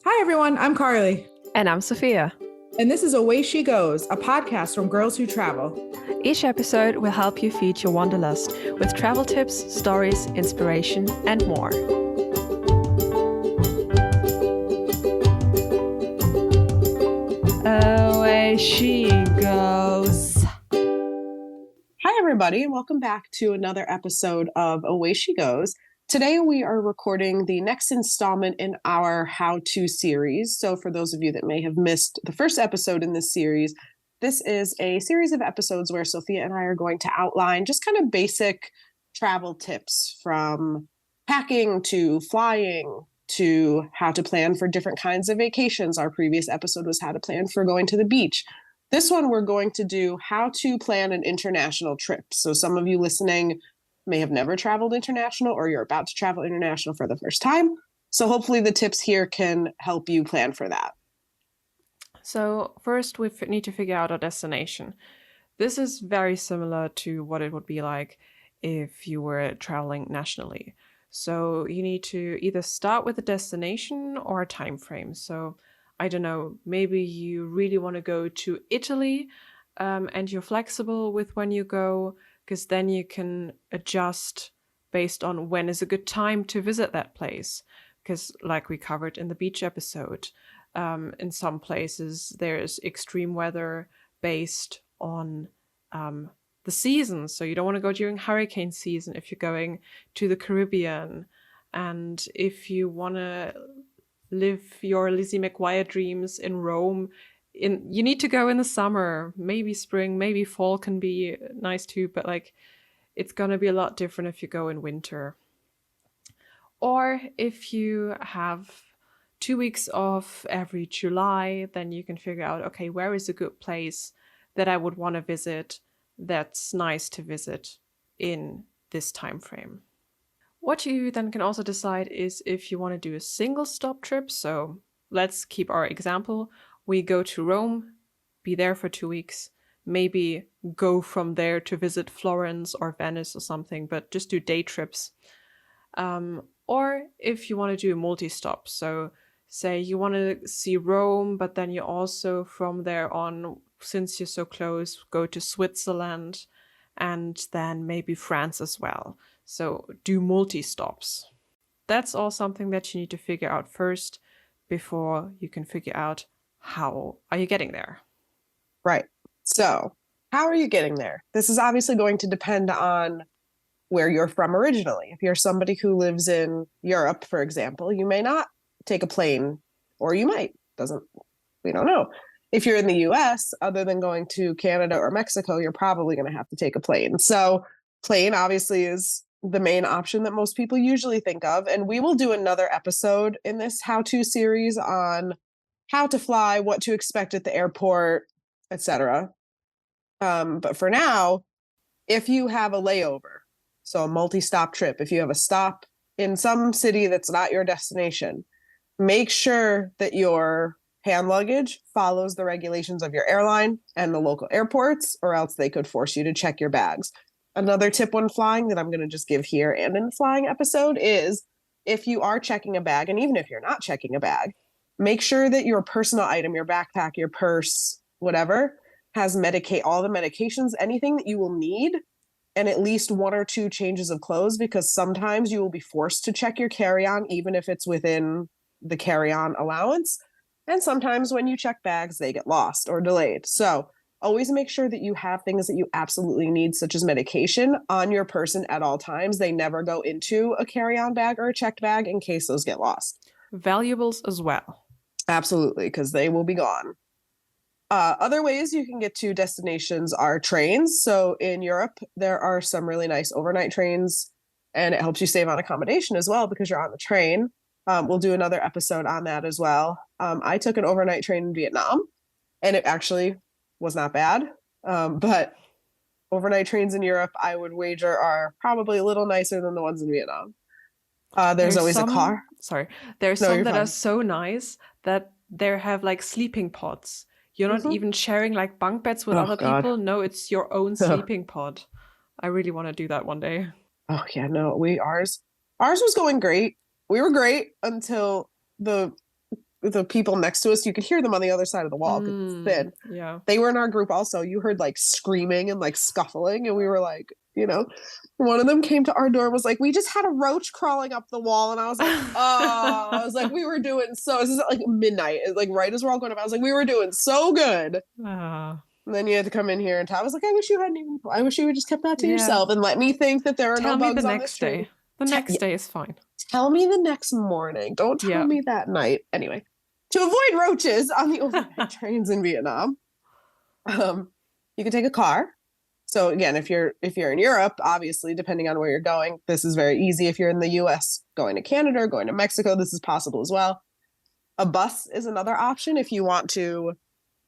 Hi, everyone. I'm Carli. And I'm Sophia. And this is Away She Goes, a podcast from girls who travel. Each episode will help you feed your wanderlust with travel tips, stories, inspiration, and more. Away she goes. Hi, everybody, and welcome back to another episode of Away She Goes. Today, we are recording the next installment in our how-to series. So for those of you that may have missed the first episode in this series, this is a series of episodes where Sophia and I are going to outline just kind of basic travel tips, from packing to flying to how to plan for different kinds of vacations. Our previous episode was how to plan for going to the beach. This one, we're going to do how to plan an international trip. So some of you listening may have never traveled international, or you're about to travel international for the first time. So hopefully the tips here can help you plan for that. So first, we need to figure out our destination. This is very similar to what it would be like if you were traveling nationally. So you need to either start with a destination or a time frame. So I don't know, maybe you really want to go to Italy, and you're flexible with when you go, because then you can adjust based on when is a good time to visit that place. Because like we covered in the beach episode, in some places there's extreme weather based on the season. So you don't want to go during hurricane season if you're going to the Caribbean. And if you want to live your Lizzie McGuire dreams in Rome, you need to go in the summer. Maybe spring, maybe fall can be nice too, but like it's gonna be a lot different if you go in winter. Or if you have 2 weeks off every July, then you can figure out, okay, where is a good place that I would want to visit that's nice to visit in this time frame. What you then can also decide is if you want to do a single stop trip. So let's keep our example. We go to Rome, be there for 2 weeks, maybe go from there to visit Florence or Venice or something, but just do day trips. Or if you want to do a multi-stop, so say you want to see Rome, but then you also from there on, since you're so close, go to Switzerland and then maybe France as well. So do multi-stops. That's all something that you need to figure out first before you can figure out how are you getting there. Right. So how are you getting there? This is obviously going to depend on where you're from originally. If you're somebody who lives in Europe, for example, you may not take a plane, or you might. We don't know. If you're in the US, other than going to Canada or Mexico, you're probably going to have to take a plane. So plane obviously is the main option that most people usually think of. And we will do another episode in this how-to series on how to fly, what to expect at the airport, etc. But for now, if you have a layover, so a multi-stop trip, if you have a stop in some city that's not your destination, make sure that your hand luggage follows the regulations of your airline and the local airports, or else they could force you to check your bags. Another tip when flying that I'm going to just give here and in the flying episode is, if you are checking a bag, and even if you're not checking a bag, make sure that your personal item, your backpack, your purse, whatever, has all the medications, anything that you will need, and at least 1 or 2 changes of clothes, because sometimes you will be forced to check your carry-on, even if it's within the carry-on allowance. And sometimes when you check bags, they get lost or delayed. So always make sure that you have things that you absolutely need, such as medication, on your person at all times. They never go into a carry-on bag or a checked bag in case those get lost. Valuables as well. Absolutely, because they will be gone. Other ways you can get to destinations are trains. So in Europe, there are some really nice overnight trains, and it helps you save on accommodation as well because you're on the train. We'll do another episode on that as well. I took an overnight train in Vietnam, and it actually was not bad. But overnight trains in Europe, I would wager, are probably a little nicer than the ones in Vietnam. There's always a car. Sorry. There's some that are so nice that they have like sleeping pods. You're not even sharing like bunk beds with other people. No, it's your own sleeping pod. I really want to do that one day. Oh yeah, no, ours was going great. We were great until the the people next to us, you could hear them on the other side of the wall because it's thin. Yeah. They were in our group also. You heard like screaming and like scuffling, and we were like, you know, one of them came to our door and was like, we just had a roach crawling up the wall. And I was like, oh, I was like, we were doing so, this is at like midnight, like right as we're all going up. I was like, we were doing so good. Ah, And then you had to come in here and tell. I was like, I wish you would just kept that to yeah. yourself and let me think that there are no Tell me the bugs on this next tree. day. The next day is fine. Tell me the next morning. Don't tell Yeah. me that night. Anyway, to avoid roaches on the overnight trains in Vietnam, you can take a car. So again, if you're in Europe, obviously, depending on where you're going, this is very easy. If you're in the US, going to Canada, going to Mexico, this is possible as well. A bus is another option if you want to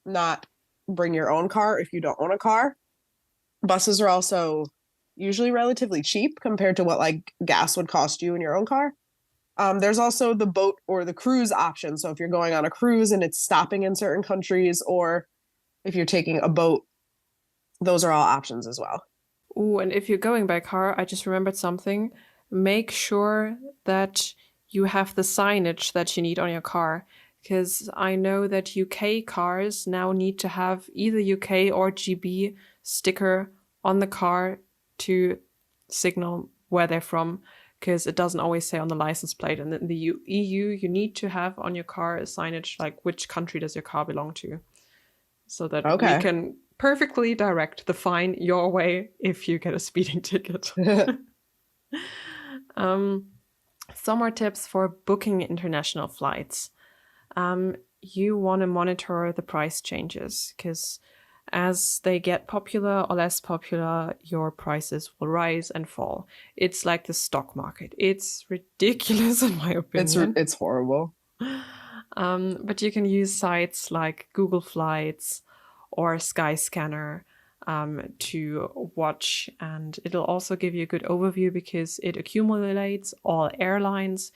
not bring your own car if you don't own a car. Buses are also usually relatively cheap compared to what like gas would cost you in your own car. There's also the boat or the cruise option. So if you're going on a cruise and it's stopping in certain countries, or if you're taking a boat, those are all options as well. Ooh, and if you're going by car, I just remembered something. Make sure that you have the signage that you need on your car. Because I know that UK cars now need to have either UK or GB sticker on the car to signal where they're from. Because it doesn't always say on the license plate. And in the EU, you need to have on your car a signage like which country does your car belong to. So that we can perfectly direct the fine your way if you get a speeding ticket. Some more tips for booking international flights. You want to monitor the price changes because as they get popular or less popular, your prices will rise and fall. It's like the stock market. It's ridiculous in my opinion. It's horrible. But you can use sites like Google Flights or Skyscanner to watch, and it'll also give you a good overview because it accumulates all airlines.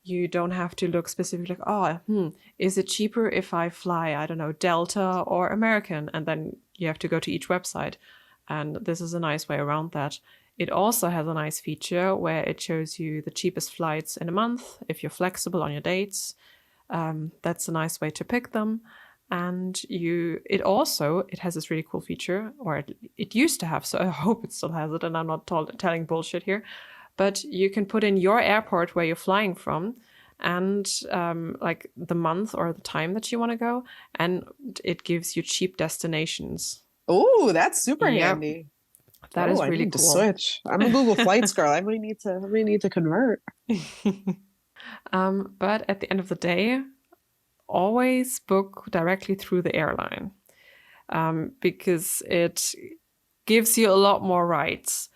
You don't have to look specifically like, is it cheaper if I fly, I don't know, Delta or American? And then you have to go to each website. And this is a nice way around that. It also has a nice feature where it shows you the cheapest flights in a month if you're flexible on your dates. That's a nice way to pick them. And it has this really cool feature, or it used to have, so I hope it still has it, and I'm not telling bullshit here, but you can put in your airport where you're flying from and like the month or the time that you want to go, and it gives you cheap destinations. Oh, that's super handy. That is really I need cool. to switch. I'm a Google Flights girl. I may need to convert. But at the end of the day, always book directly through the airline because it gives you a lot more rights.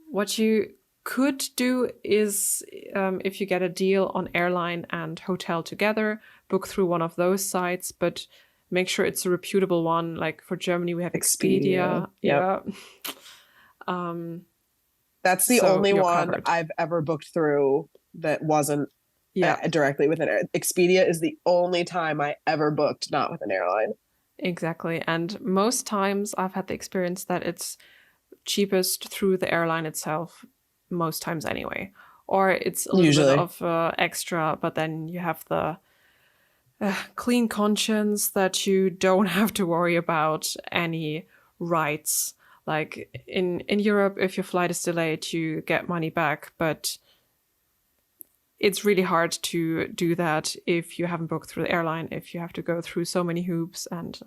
What you could do is if you get a deal on airline and hotel together, book through one of those sites, but make sure it's a reputable one. Like for Germany, we have Expedia. Yep. Yeah. That's the only one covered. I've ever booked through that wasn't directly with an airline. Expedia is the only time I ever booked not with an airline. Exactly. And most times I've had the experience that it's cheapest through the airline itself, most times anyway. Or it's a little bit of extra, but then you have the clean conscience that you don't have to worry about any rights. Like in Europe, if your flight is delayed, you get money back, but it's really hard to do that if you haven't booked through the airline, if you have to go through so many hoops and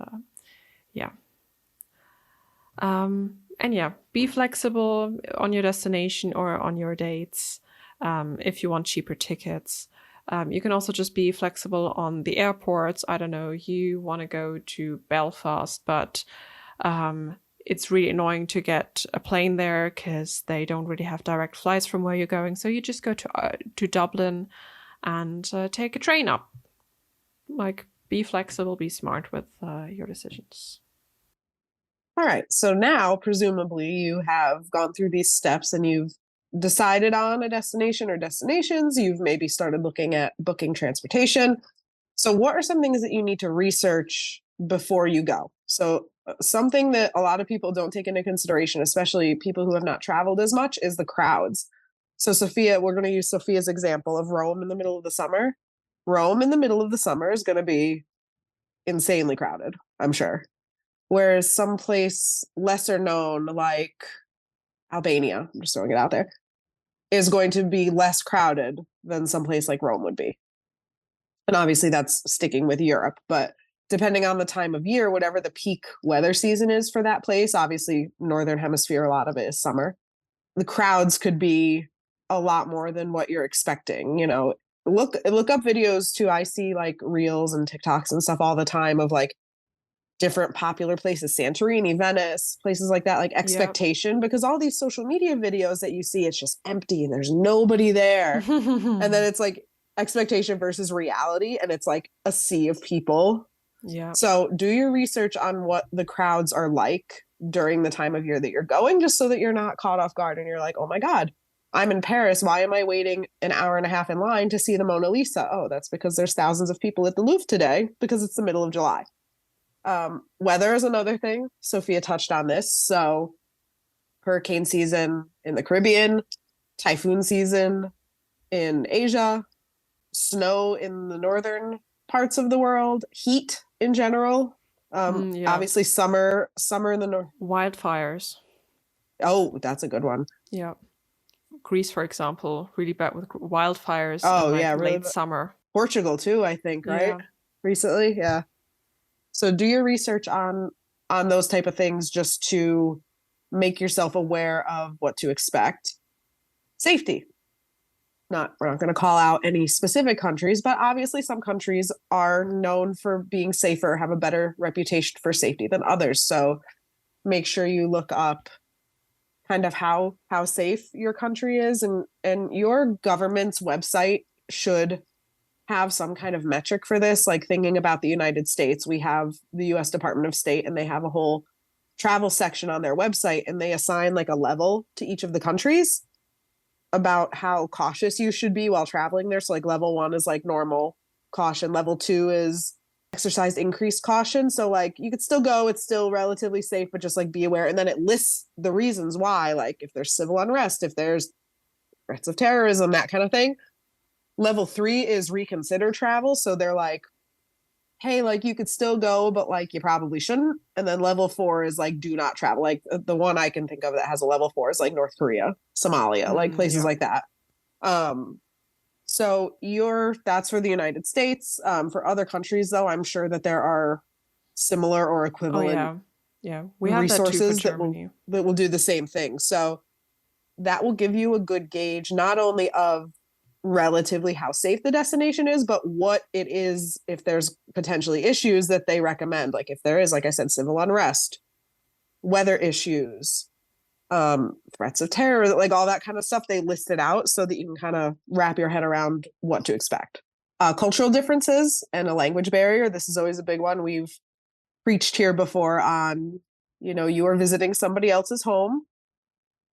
be flexible on your destination or on your dates if you want cheaper tickets. You can also just be flexible on the airports. I don't know, you want to go to Belfast, but it's really annoying to get a plane there because they don't really have direct flights from where you're going. So you just go to Dublin and take a train up. Like, be flexible, be smart with your decisions. All right. So now, presumably, you have gone through these steps and you've decided on a destination or destinations. You've maybe started looking at booking transportation. So what are some things that you need to research before you go? So something that a lot of people don't take into consideration, especially people who have not traveled as much, is the crowds. So Sophia, we're going to use Sophia's example of Rome in the middle of the summer. Rome in the middle of the summer is going to be insanely crowded, I'm sure. Whereas someplace lesser known, like Albania, I'm just throwing it out there, is going to be less crowded than someplace like Rome would be. And obviously that's sticking with Europe, but depending on the time of year, whatever the peak weather season is for that place, obviously Northern Hemisphere, a lot of it is summer. The crowds could be a lot more than what you're expecting. Look up videos too. I see like reels and TikToks and stuff all the time of like different popular places, Santorini, Venice, places like that, like Yep. expectation, because all these social media videos that you see, it's just empty and there's nobody there. And then it's like expectation versus reality, and it's like a sea of people. Yeah. So do your research on what the crowds are like during the time of year that you're going, just so that you're not caught off guard and you're like, oh my God, I'm in Paris. Why am I waiting an hour and a half in line to see the Mona Lisa? Oh, that's because there's thousands of people at the Louvre today because it's the middle of July. Weather is another thing. Sophia touched on this. So hurricane season in the Caribbean, typhoon season in Asia, snow in the northern parts of the world, heat in general. Yeah. Obviously summer in the north. Wildfires. Oh, that's a good one. Yeah. Greece, for example, really bad with wildfires in Oh like yeah, really. late summer. Portugal too, I think, right? Yeah. Recently, yeah. So do your research on those type of things just to make yourself aware of what to expect. Safety. We're not going to call out any specific countries, but obviously some countries are known for being safer, have a better reputation for safety than others. So make sure you look up kind of how safe your country is, and your government's website should have some kind of metric for this. Like thinking about the United States, we have the US Department of State, and they have a whole travel section on their website, and they assign like a level to each of the countries about how cautious you should be while traveling there. So like level 1 is like normal caution, level 2 is exercise increased caution. So like you could still go, it's still relatively safe, but just like be aware. And then it lists the reasons why, like if there's civil unrest, if there's threats of terrorism, that kind of thing. Level 3 is reconsider travel. So they're like, hey, like you could still go, but like you probably shouldn't. And then level 4 is like do not travel. Like the one I can think of that has a level 4 is like North Korea, Somalia, like places Yeah. like that. So that's for the United States. For other countries, though, I'm sure that there are similar or Oh equivalent yeah. Yeah. We have that too for resources that will Germany. do the same thing. So that will give you a good gauge not only of relatively how safe the destination is, but what it is if there's potentially issues that they recommend. Like if there is, like I said, civil unrest, weather issues, threats of terror, like all that kind of stuff, they list it out so that you can kind of wrap your head around what to expect. Cultural differences and a language barrier. This is always a big one. We've preached here before on, you are visiting somebody else's home,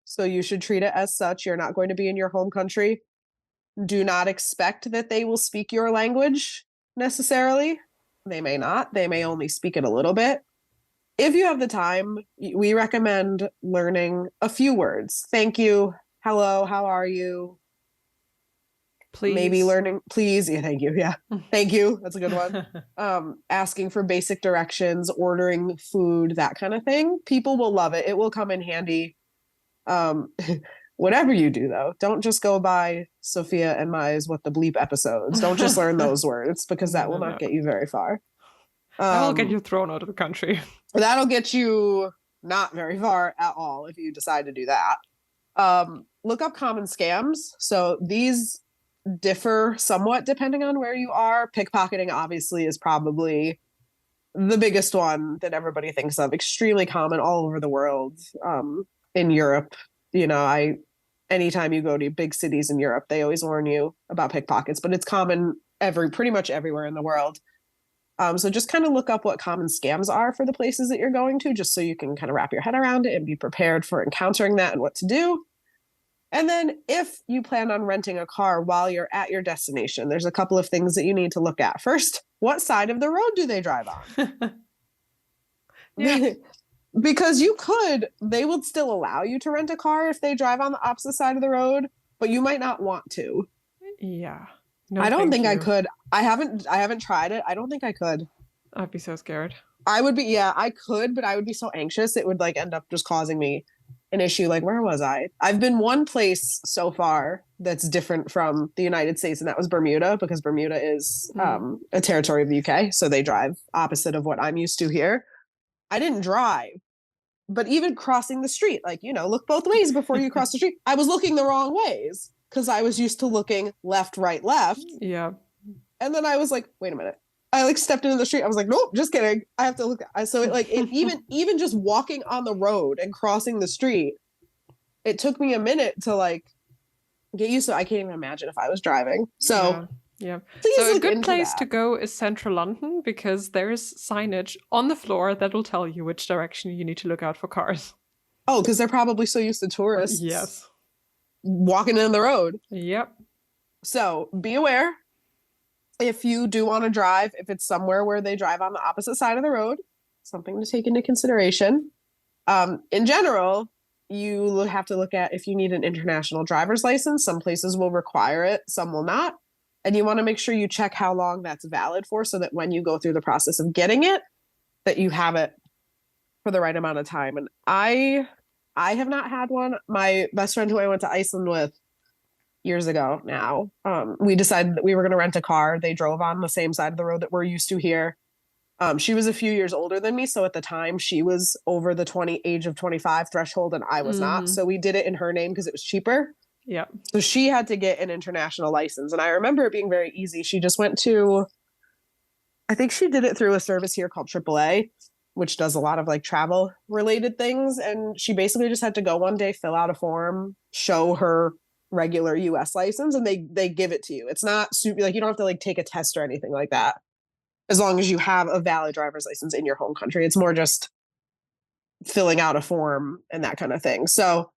so you should treat it as such. You're not going to be in your home country. Do not expect that they will speak your language necessarily. They may not. They may only speak it a little bit. If you have the time, we recommend learning a few words. Thank you. Hello. How are you? Please. Maybe learning, please. Yeah, thank you. Yeah. Thank you. That's a good one. Asking for basic directions, ordering food, that kind of thing. People will love it. It will come in handy. Whatever you do, though, don't just go by Sophia and Mai's What the Bleep episodes. Don't just learn those words, because that will not get you very far. That will get you thrown out of the country. That'll get you not very far at all if you decide to do that. Look up common scams. So these differ somewhat depending on where you are. Pickpocketing obviously is probably the biggest one that everybody thinks of. Extremely common all over the world. In Europe, anytime you go to big cities in Europe, they always warn you about pickpockets, but it's common pretty much everywhere in the world. So just kind of look up what common scams are for the places that you're going to, just so you can kind of wrap your head around it and be prepared for encountering that and what to do. And then if you plan on renting a car while you're at your destination, there's a couple of things that you need to look at. First, what side of the road do they drive on? Yeah. Because they would still allow you to rent a car if they drive on the opposite side of the road, but you might not want to. Yeah. No, I don't thank think I you. could. I haven't tried it. I don't think I could. I'd be so scared. I would be, yeah, I could, but I would be so anxious it would like end up just causing me an issue. Like, where was I? I've been one place so far that's different from the United States, and that was Bermuda, because Bermuda is Mm. a territory of the UK, so they drive opposite of what I'm used to here. I didn't drive, but even crossing the street, like, look both ways before you cross the street. I was looking the wrong ways because I was used to looking left, right, left. Yeah. And then I was like, wait a minute. I like stepped into the street. I was like, nope, just kidding. I have to look. So even just walking on the road and crossing the street, it took me a minute to like get used to. I can't even imagine if I was driving. So Yeah. Yeah. please So a look good into place to that. go is central London because there's signage on the floor that will tell you which direction you need to look out for cars. Oh, because they're probably so used to tourists Yes. walking in the road. Yep. So be aware if you do want to drive, if it's somewhere where they drive on the opposite side of the road, something to take into consideration. In general, you have to look at if you need an international driver's license. Some places will require it, some will not. And you want to make sure you check how long that's valid for so that when you go through the process of getting it, that you have it for the right amount of time. And I have not had one. My best friend who I went to Iceland with years ago now, we decided that we were going to rent a car. They drove on the same side of the road that we're used to here. She was a few years older than me, so at the time she was over the age of 25 threshold, and I was not. Mm-hmm. So we did it in her name because it was cheaper. Yep. So she had to get an international license, and I remember it being very easy. She just went to, I think she did it through a service here called AAA, which does a lot of like travel related things, and she basically just had to go one day, fill out a form, show her regular US license, and they give it to you. It's not super like you don't have to like take a test or anything like that as long as you have a valid driver's license in your home country. It's more just filling out a form and that kind of thing. So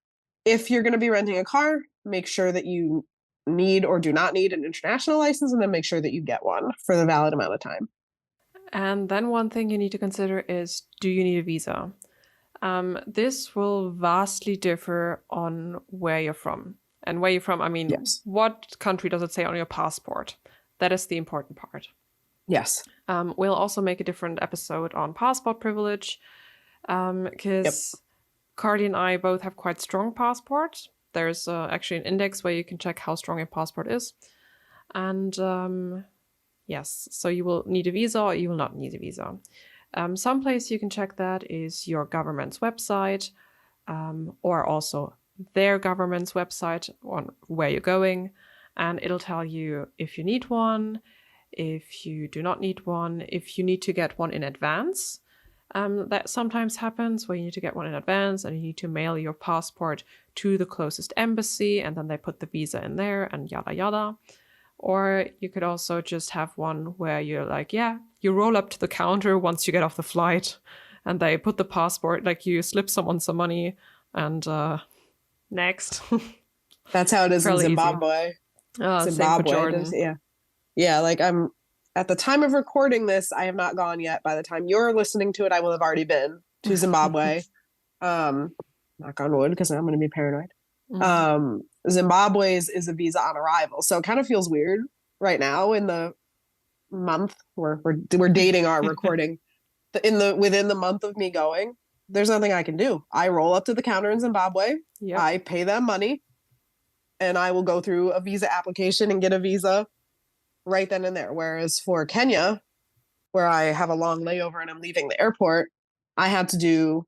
if you're going to be renting a car, make sure that you need or do not need an international license, and then make sure that you get one for the valid amount of time. And then one thing you need to consider is, do you need a visa? This will vastly differ on where you're from. And where you're from, I mean, Yes. what country does it say on your passport? That is the important part. Yes. We'll also make a different episode on passport privilege because Cardi and I both have quite strong passports. There's actually an index where you can check how strong your passport is. And yes, so you will need a visa or you will not need a visa. Some place you can check that is your government's website, or also their government's website on where you're going. And it'll tell you if you need one, if you do not need one, if you need to get one in advance. That sometimes happens where you need to get one in advance and you need to mail your passport to the closest embassy and then they put the visa in there and yada yada. Or you could also just have one where you're like, yeah, you roll up to the counter once you get off the flight and they put the passport, like you slip someone some money and next. That's how it is in Fairly easy. Zimbabwe. Same for Jordan. Yeah. Yeah, like I'm at the time of recording this, I have not gone yet. By the time you're listening to it, I will have already been to Zimbabwe. Knock on wood, because I'm going to be paranoid. Zimbabwe's is a visa on arrival, so it kind of feels weird right now in the month we're dating our recording. Within the month of me going, there's nothing I can do. I roll up to the counter in Zimbabwe. Yep. I pay them money, and I will go through a visa application and get a visa right then and there. Whereas for Kenya, where I have a long layover and I'm leaving the airport, I had to do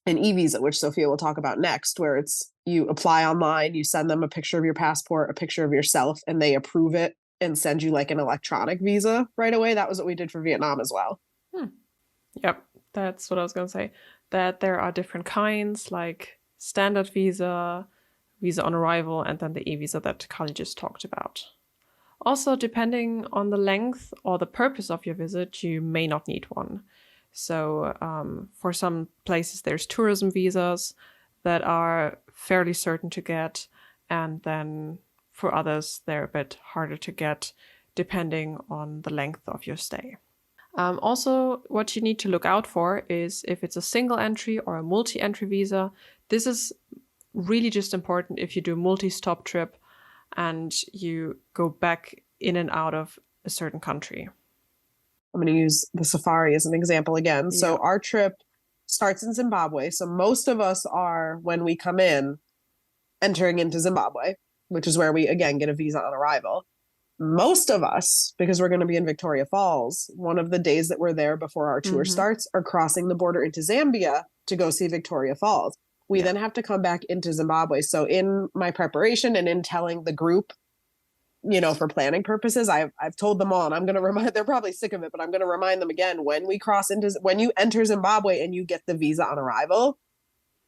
an e-visa, which Sophia will talk about next, where it's you apply online, you send them a picture of your passport, a picture of yourself, and they approve it and send you like an electronic visa right away. That was what we did for Vietnam as well. Yep, that's what I was going to say. That there are different kinds, like standard visa, visa on arrival, and then the e-visa that Carli just talked about. Also, depending on the length or the purpose of your visit, you may not need one. So for some places, there's tourism visas that are fairly certain to get. And then for others, they're a bit harder to get depending on the length of your stay. Also, what you need to look out for is if it's a single entry or a multi-entry visa. This is really just important if you do a multi-stop trip and you go back in and out of a certain country. I'm going to use the safari as an example again. So Yeah. our trip starts in Zimbabwe. So most of us are, when we come in, entering into Zimbabwe, which is where we again get a visa on arrival. Most of us, because we're going to be in Victoria Falls, one of the days that we're there before our tour Mm-hmm. starts, are crossing the border into Zambia to go see Victoria Falls. We Yeah. then have to come back into Zimbabwe. So in my preparation and in telling the group, for planning purposes, I've told them all, and I'm going to remind, they're probably sick of it, but I'm going to remind them again, when you enter Zimbabwe and you get the visa on arrival,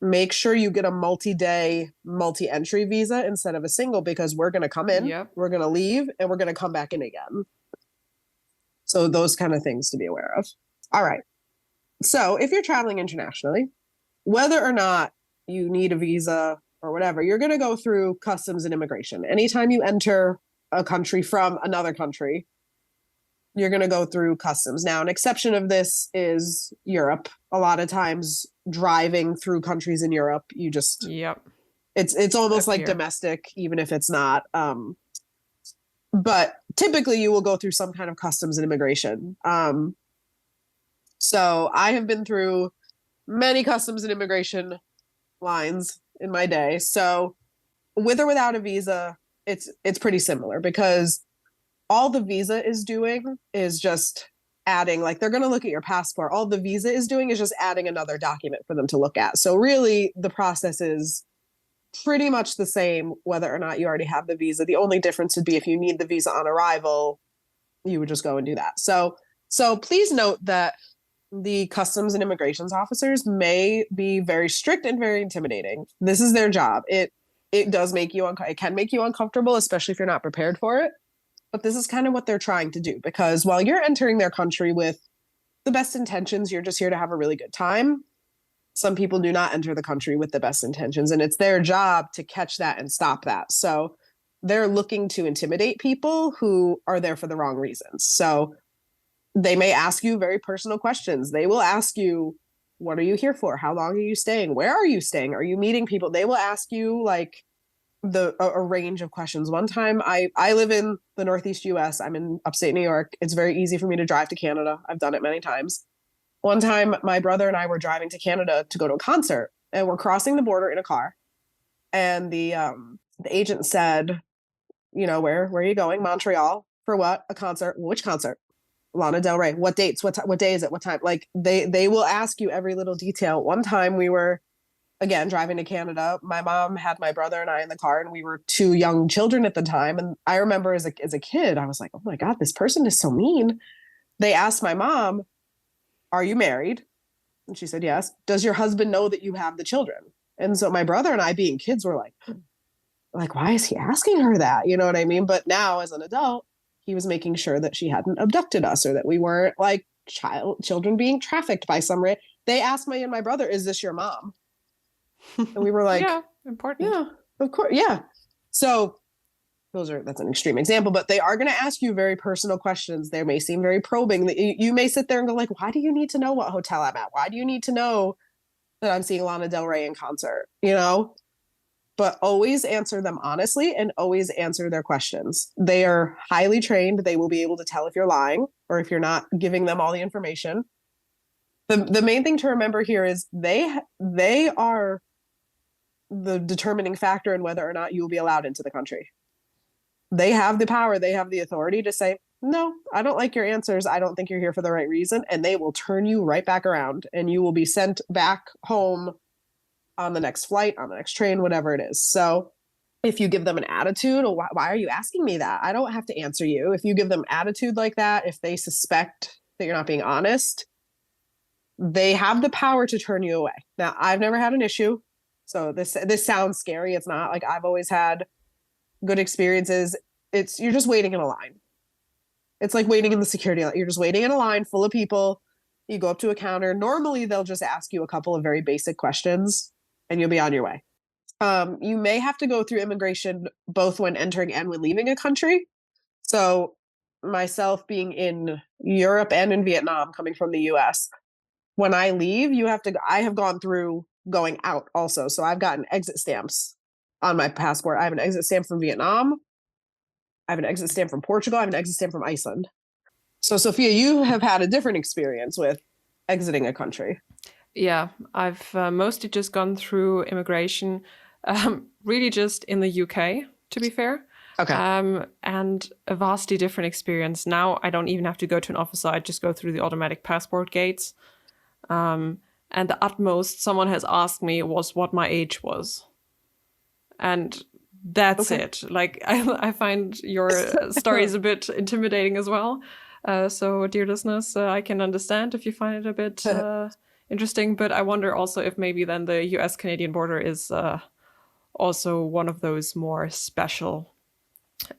make sure you get a multi-day, multi-entry visa instead of a single, because we're going to come in, Yep. we're going to leave, and we're going to come back in again. So those kind of things to be aware of. All right. So if you're traveling internationally, whether or not you need a visa or whatever, you're going to go through customs and immigration. Anytime you enter a country from another country, you're going to go through customs. Now, an exception of this is Europe. A lot of times driving through countries in Europe, Yep. it's almost Up like here. domestic, even if it's not. But typically you will go through some kind of customs and immigration. So I have been through many customs and immigration lines in my day. So with or without a visa, it's pretty similar, because all the visa is doing is just adding, like, they're going to look at your passport. All the visa is doing is just adding another document for them to look at. So really the process is pretty much the same whether or not you already have the visa. The only difference would be if you need the visa on arrival, you would just go and do that. So please note that the customs and immigrations officers may be very strict and very intimidating. This is their job. It does make you it can make you uncomfortable, especially if you're not prepared for it. But this is kind of what they're trying to do, because while you're entering their country with the best intentions, you're just here to have a really good time. Some people do not enter the country with the best intentions, and it's their job to catch that and stop that. So they're looking to intimidate people who are there for the wrong reasons. So they may ask you very personal questions. They will ask you, what are you here for? How long are you staying? Where are you staying? Are you meeting people? They will ask you like a range of questions. One time I live in the Northeast US. I'm in upstate New York. It's very easy for me to drive to Canada. I've done it many times. One time my brother and I were driving to Canada to go to a concert, and we're crossing the border in a car. And the agent said, where are you going? Montreal. For what? A concert. Which concert? Lana Del Rey. What dates? What day is it? What time? Like they will ask you every little detail. One time we were, again, driving to Canada. My mom had my brother and I in the car, and we were two young children at the time. And I remember as a kid, I was like, oh my God, this person is so mean. They asked my mom, are you married? And she said, yes. Does your husband know that you have the children? And so my brother and I, being kids, were like, why is he asking her that? You know what I mean? But now as an adult, he was making sure that she hadn't abducted us, or that we weren't like children being trafficked by some They asked me and my brother, is this your mom? And we were like, Yeah, important. yeah, of course. Yeah. So that's an extreme example, but they are going to ask you very personal questions. They may seem very probing. You may sit there and go like, why do you need to know what hotel I'm at? Why do you need to know that I'm seeing Lana Del Rey in concert? But always answer them honestly, and always answer their questions. They are highly trained. They will be able to tell if you're lying or if you're not giving them all the information. The main thing to remember here is they are the determining factor in whether or not you will be allowed into the country. They have the power, they have the authority to say, no, I don't like your answers. I don't think you're here for the right reason. And they will turn you right back around, and you will be sent back home on the next flight, on the next train, whatever it is. So if you give them an attitude, or why are you asking me that? I don't have to answer you. If you give them attitude like that, if they suspect that you're not being honest, they have the power to turn you away. Now, I've never had an issue. So this sounds scary. It's not. Like, I've always had good experiences. You're just waiting in a line. It's like waiting in the security line. You're just waiting in a line full of people. You go up to a counter. Normally, they'll just ask you a couple of very basic questions, and you'll be on your way. You may have to go through immigration both when entering and when leaving a country. So myself being in Europe and in Vietnam, coming from the US, when I leave, I have gone through going out also. So I've gotten exit stamps on my passport. I have an exit stamp from Vietnam. I have an exit stamp from Portugal. I have an exit stamp from Iceland. So, Sophia, you have had a different experience with exiting a country. Yeah, I've mostly just gone through immigration, really just in the UK, to be fair. Okay. And a vastly different experience. Now I don't even have to go to an officer. I just go through the automatic passport gates. And the utmost someone has asked me was what my age was. And that's Okay. it. Like, I find your stories a bit intimidating as well. So, dear listeners, I can understand if you find it a bit interesting, but I wonder also if maybe then the US Canadian border is also one of those more special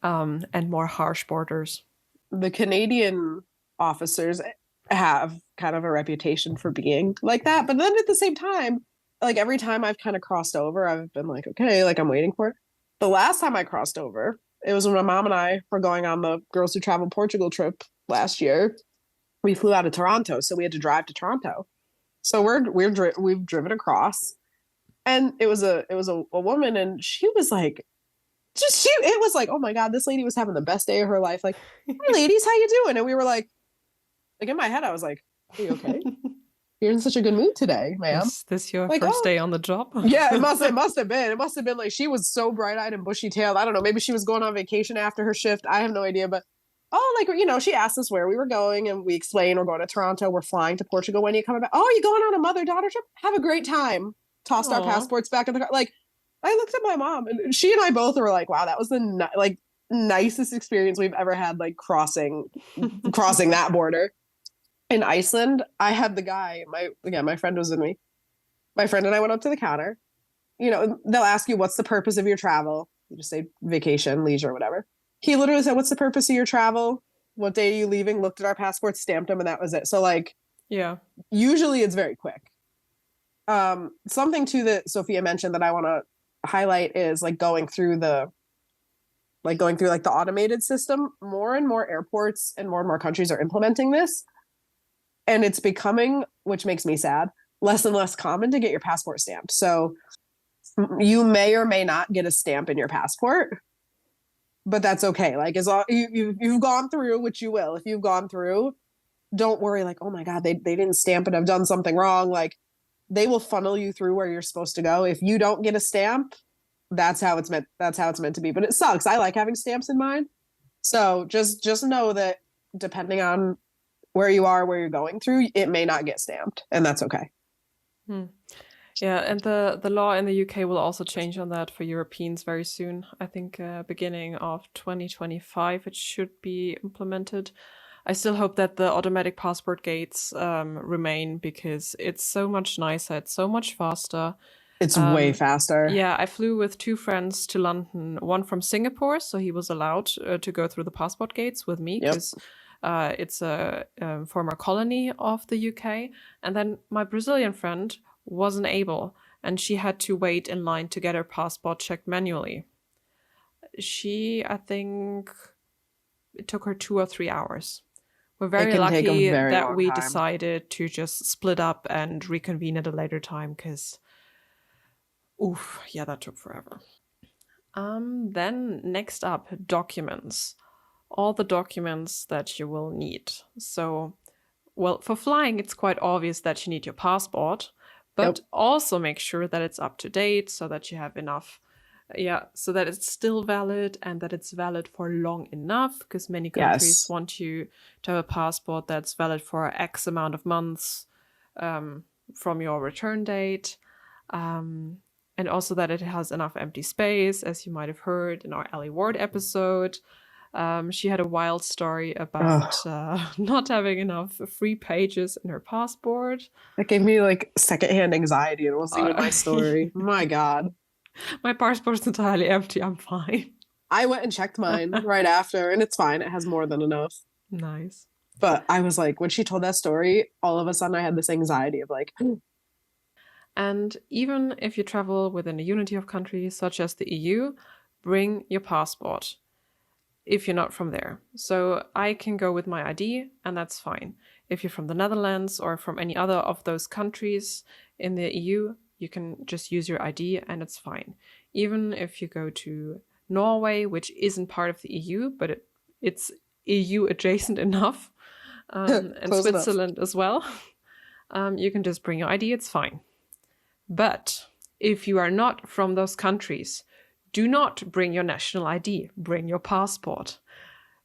and more harsh borders. The Canadian officers have kind of a reputation for being like that. But then at the same time, like every time I've kind of crossed over, I've been like, okay, like I'm waiting for it. The last time I crossed over, it was when my mom and I were going on the Girls Who Travel Portugal trip last year. We flew out of Toronto, so we had to drive to Toronto. So we've driven across, and it was a woman, and she was like, just she it was like, oh my god, this lady was having the best day of her life. Like, hey ladies, how you doing? And we were like in my head, I was like, are you okay? You're in such a good mood today, ma'am. Is this your Like, first oh day on the job? yeah, it must have been like she was so bright-eyed and bushy-tailed. I don't know, maybe she was going on vacation after her shift. I have no idea, but oh, like, she asked us where we were going, and we explained we're going to Toronto, we're flying to Portugal. When are you coming back? Oh, are you going on a mother-daughter trip? Have a great time. Tossed our Aw. passports back in the car. Like, I looked at my mom, and she and I both were like, wow, that was the like nicest experience we've ever had, like crossing that border. In Iceland, I had the guy, my friend was with me. My friend and I went up to the counter. They'll ask you, what's the purpose of your travel? You just say vacation, leisure, whatever. He literally said, what's the purpose of your travel? What day are you leaving? Looked at our passports, stamped them, and that was it. So, like, Yeah. usually it's very quick. Something too that Sophia mentioned that I want to highlight is like going through the automated system. More and more airports and more countries are implementing this, and it's becoming, which makes me sad, less and less common to get your passport stamped. So you may or may not get a stamp in your passport, but that's okay. Like, as long you've gone through, which you will, if you've gone through, don't worry. Like, oh my god, they didn't stamp it. I've done something wrong. Like, they will funnel you through where you're supposed to go. If you don't get a stamp, that's how it's meant. That's how it's meant to be. But it sucks. I like having stamps in mine. So just know that depending on where you are, where you're going through, it may not get stamped, and that's okay. Yeah, and the law in the UK will also change on that for Europeans very soon. I think beginning of 2025 it should be implemented. I still hope that the automatic passport gates remain because it's so much nicer, it's so much faster. It's way faster. Yeah, I flew with two friends to London, one from Singapore, so he was allowed to go through the passport gates with me Yep. because it's a former colony of the UK. And then my Brazilian friend wasn't able, and she had to wait in line to get her passport checked manually. I think it took her 2 or 3 hours. We're very can take a lucky very that long we time. decided to just split up and reconvene at a later time because, oof, yeah, that took forever. Then next up, documents. All the documents that you will need. So, well, for flying, it's quite obvious that you need your passport, but Yep. also make sure that it's up to date so that you have enough. Yeah, so that it's still valid and that it's valid for long enough because many countries Yes. want you to have a passport that's valid for X amount of months from your return date. And also that it has enough empty space, as you might have heard in our Ellie Ward episode. She had a wild story about not having enough free pages in her passport. That gave me like secondhand anxiety, and it wasn't even my story. My god. My passport's entirely empty. I'm fine. I went and checked mine right after, and it's fine. It has more than enough. Nice. But I was like, when she told that story, all of a sudden I had this anxiety of like, And even if you travel within a unity of countries such as the EU, bring your passport if you're not from there. So I can go with my ID, and that's fine. If you're from the Netherlands or from any other of those countries in the EU, you can just use your ID and it's fine. Even if you go to Norway, which isn't part of the EU, but it's EU adjacent enough, and Close enough. Switzerland as well. You can just bring your ID, it's fine. But if you are not from those countries, do not bring your national ID, bring your passport.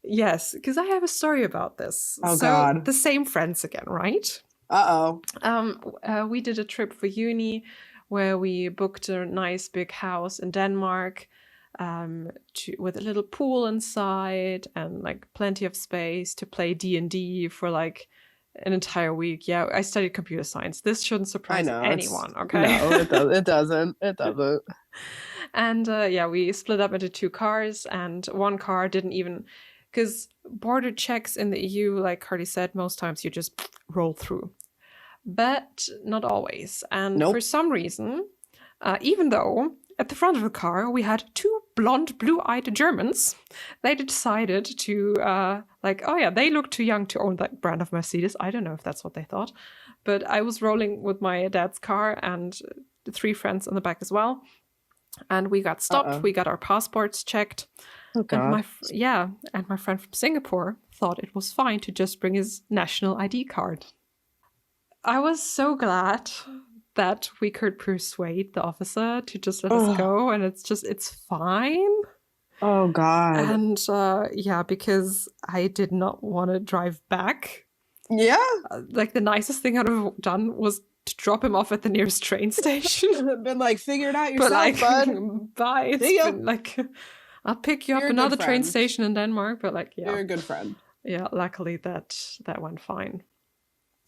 Yes, because I have a story about this. Oh, so God. the same friends again, right? Uh-oh. We did a trip for uni where we booked a nice big house in Denmark, with a little pool inside and like plenty of space to play D&D for like an entire week. Yeah, I studied computer science. This shouldn't I surprise know. anyone, okay? No, it doesn't. It doesn't. And yeah, we split up into 2 cars, and one car didn't even, because border checks in the EU, like Cardi said, most times you just roll through. But not always. And Nope. for some reason, even though at the front of the car we had 2 blonde, blue-eyed Germans, they decided to, oh yeah, they look too young to own that brand of Mercedes. I don't know if that's what they thought. But I was rolling with my dad's car and 3 friends in the back as well. And we got stopped. Uh-oh. We got our passports checked. Oh, God. And my friend from Singapore thought it was fine to just bring his national ID card. I was so glad that we could persuade the officer to just let us go, and it's fine. Oh, God. And yeah, because I did not want to drive back. Yeah. Like the nicest thing I'd have done was to drop him off at the nearest train station. Been like, figure it out yourself, But like, bud. bye. It's See ya. been like, I'll pick you You're up a good another train friend. station in Denmark. But like, yeah, You're a good friend. yeah. Luckily that went fine.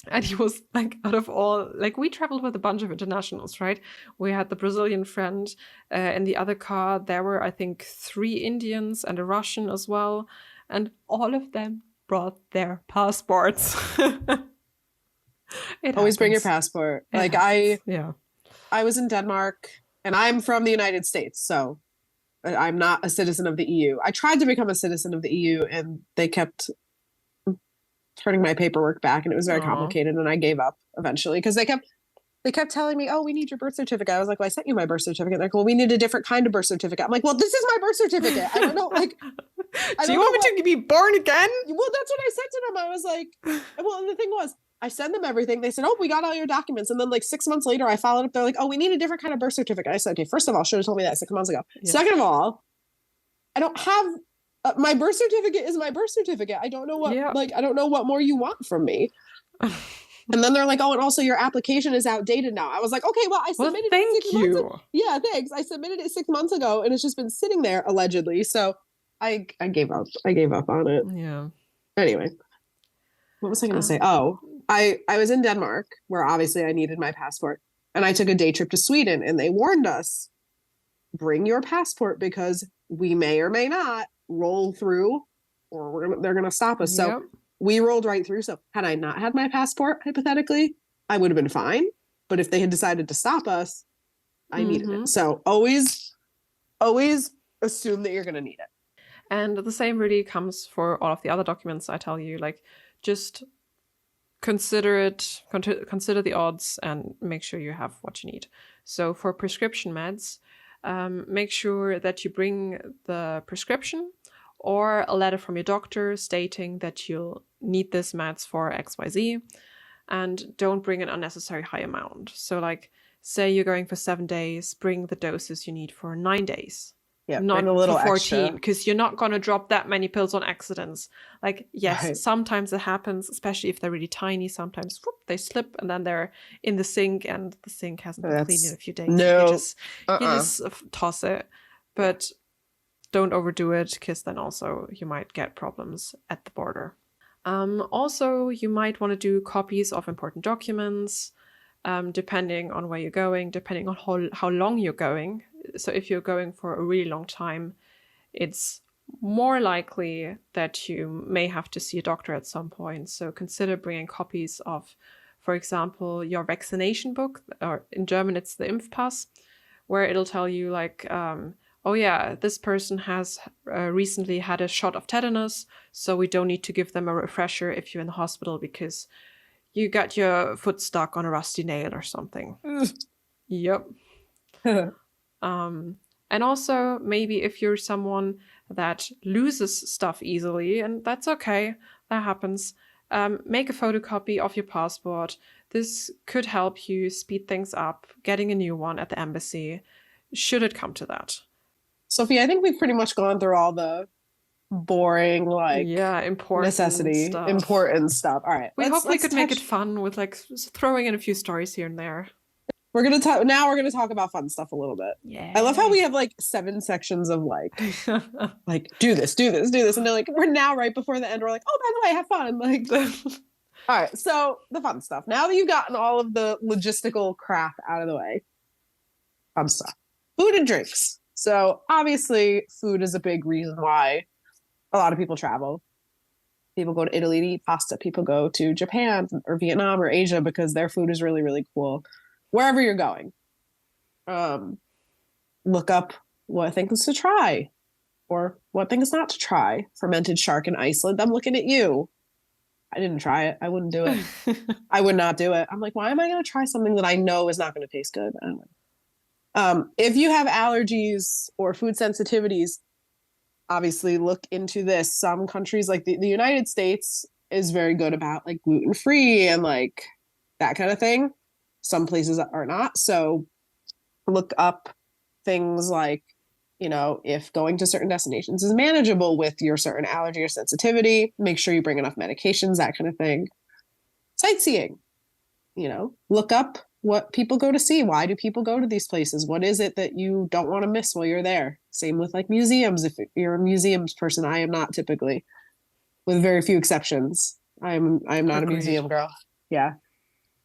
And he was like, out of all, like we traveled with a bunch of internationals, right? We had the Brazilian friend. In the other car, there were, I think, 3 Indians and a Russian as well. And all of them brought their passports. Always bring your passport. Yeah. I was in Denmark, and I'm from the United States, so I'm not a citizen of the EU. I tried to become a citizen of the EU, and they kept turning my paperwork back, and it was very complicated, and I gave up eventually because they kept telling me, "Oh, we need your birth certificate." I was like, "Well, I sent you my birth certificate." They're like, "Well, we need a different kind of birth certificate." I'm like, "Well, this is my birth certificate. I don't know, like." Do you want me to be born again? Well, that's what I said to them. I was like, well, and the thing was, I send them everything. They said, "Oh, we got all your documents." And then like 6 months later, I followed up. They're like, "Oh, we need a different kind of birth certificate." I said, "Okay, first of all, should have told me that 6 months ago." Yes. Second of all, I don't have my birth certificate is my birth certificate. I don't know what, I don't know what more you want from me. And then they're like, "Oh, and also your application is outdated now." I was like, "Okay, well, I submitted it 6 months ago." Yeah, thanks. I submitted it 6 months ago, and it's just been sitting there allegedly. So I gave up. I gave up on it. Yeah. Anyway, what was I going to say? Oh, I was in Denmark, where obviously I needed my passport, and I took a day trip to Sweden, and they warned us, bring your passport because we may or may not roll through, or they're going to stop us. Yep. So we rolled right through. So had I not had my passport, hypothetically, I would have been fine. But if they had decided to stop us, I needed it. So always assume that you're going to need it. And the same really comes for all of the other documents I tell you. Like, just consider the odds and make sure you have what you need. So for prescription meds, make sure that you bring the prescription or a letter from your doctor stating that you'll need this meds for XYZ, and don't bring an unnecessary high amount. So like, say you're going for 7 days, bring the doses you need for 9 days. Yeah, not a little for 14, because you're not going to drop that many pills on accidents. Like, yes, sometimes it happens, especially if they're really tiny. Sometimes they slip and then they're in the sink, and the sink hasn't been cleaned in a few days. No, you just toss it. But don't overdo it, because then also you might get problems at the border. Also, you might want to do copies of important documents, depending on where you're going, depending on how long you're going. So if you're going for a really long time, it's more likely that you may have to see a doctor at some point. So consider bringing copies of, for example, your vaccination book, or in German it's the Impfpass, where it'll tell you like, oh yeah, this person has recently had a shot of tetanus, so we don't need to give them a refresher if you're in the hospital because you got your foot stuck on a rusty nail or something. Yep. And also, maybe if you're someone that loses stuff easily, and that's okay, that happens, make a photocopy of your passport. This could help you speed things up, getting a new one at the embassy, should it come to that. Sophie, I think we've pretty much gone through all the boring, like Yeah, important necessity, stuff. important stuff. All right, We hopefully let's could make it touch. fun with like throwing in a few stories here and there. We're gonna talk now. We're gonna talk about fun stuff a little bit. I love how we Yay. have like 7 sections of like do this, do this, do this, and they're like we're now right before the end. We're like, oh, by the way, have fun. Like, all right, so the fun stuff. Now that you've gotten all of the logistical crap out of the way, fun stuff. Food and drinks. So obviously, food is a big reason why a lot of people travel. People go to Italy to eat pasta. People go to Japan or Vietnam or Asia because their food is really, really cool. Wherever you're going, um, look up what things to try or what things not to try. Fermented shark in Iceland. I'm looking at you. I didn't try it. I wouldn't do it. I would not do it. I'm like, why am I going to try something that I know is not going to taste good? I don't know. If you have allergies or food sensitivities, obviously look into this. Some countries like the United States is very good about like gluten free and like that kind of thing. Some places are not. So look up things like, if going to certain destinations is manageable with your certain allergy or sensitivity, make sure you bring enough medications, that kind of thing. Sightseeing, look up what people go to see. Why do people go to these places? What is it that you don't want to miss while you're there? Same with like museums. If you're a museums person, I am not typically, with very few exceptions. I'm not a Agreed. museum girl. Yeah.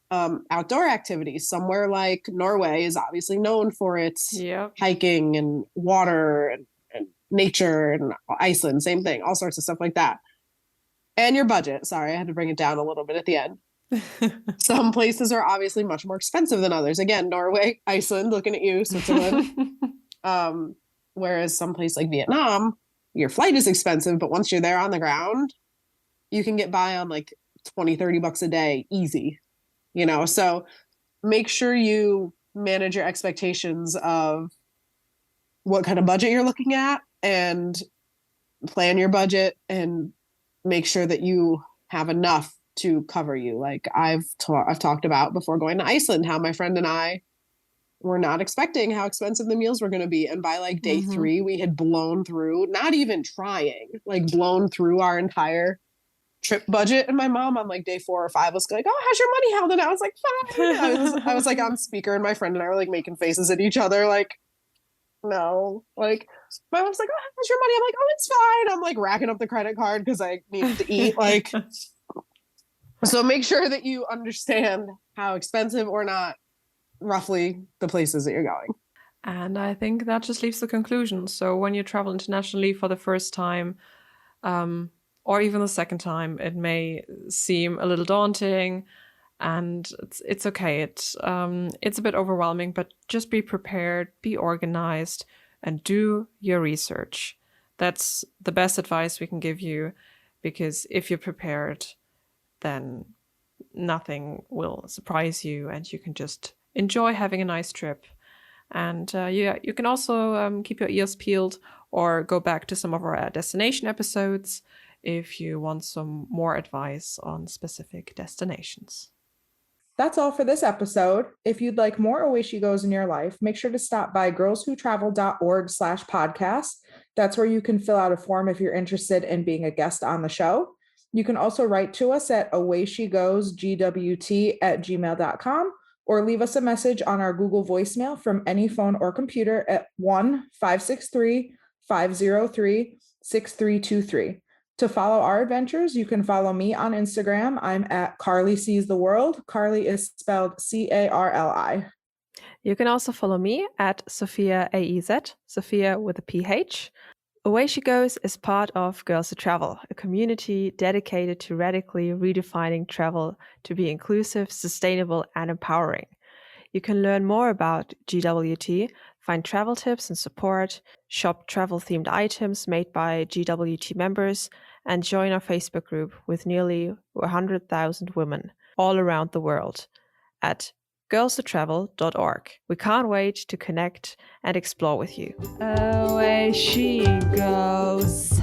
Outdoor activities. Somewhere like Norway is obviously known for its Yep. hiking and water and nature, and Iceland, same thing, all sorts of stuff like that. And your budget. Sorry, I had to bring it down a little bit at the end. Some places are obviously much more expensive than others. Again, Norway, Iceland, looking at you, Switzerland. Whereas some place like Vietnam, your flight is expensive, but once you're there on the ground, you can get by on like 20, $30 a day, easy. So make sure you manage your expectations of what kind of budget you're looking at and plan your budget and make sure that you have enough to cover you. Like I've talked about before going to Iceland, how my friend and I were not expecting how expensive the meals were going to be. And by like day 3, we had blown through, not even trying, like blown through our entire trip budget. And my mom on like day 4 or 5 was like, oh, how's your money held? And I was like, fine. I was like on speaker and my friend and I were like making faces at each other like, no. Like my mom's like, oh, how's your money? I'm like, oh, it's fine. I'm like racking up the credit card because I needed to eat. Like, so make sure that you understand how expensive or not roughly the places that you're going. And I think that just leaves the conclusion. So when you travel internationally for the first time, or even the second time, it may seem a little daunting, and it's okay. It's a bit overwhelming, but just be prepared, be organized, and do your research. That's the best advice we can give you, because if you're prepared, then nothing will surprise you, and you can just enjoy having a nice trip. And you can also keep your ears peeled or go back to some of our destination episodes if you want some more advice on specific destinations. That's all for this episode. If you'd like more Away She Goes in your life, make sure to stop by girlswhotravel.org/podcast. That's where you can fill out a form if you're interested in being a guest on the show. You can also write to us at awayshegosgwt@gmail.com or leave us a message on our Google voicemail from any phone or computer at 1-563-503-6323. To follow our adventures, you can follow me on Instagram. I'm at Carli Sees the World. Carli is spelled Carli. You can also follow me at Sophia AEZ, Sophia with a PH. Away She Goes is part of Girls Who Travel, a community dedicated to radically redefining travel to be inclusive, sustainable, and empowering. You can learn more about GWT, find travel tips and support, shop travel-themed items made by GWT members, and join our Facebook group with nearly 100,000 women all around the world at girlstotravel.org. We can't wait to connect and explore with you. Away she goes.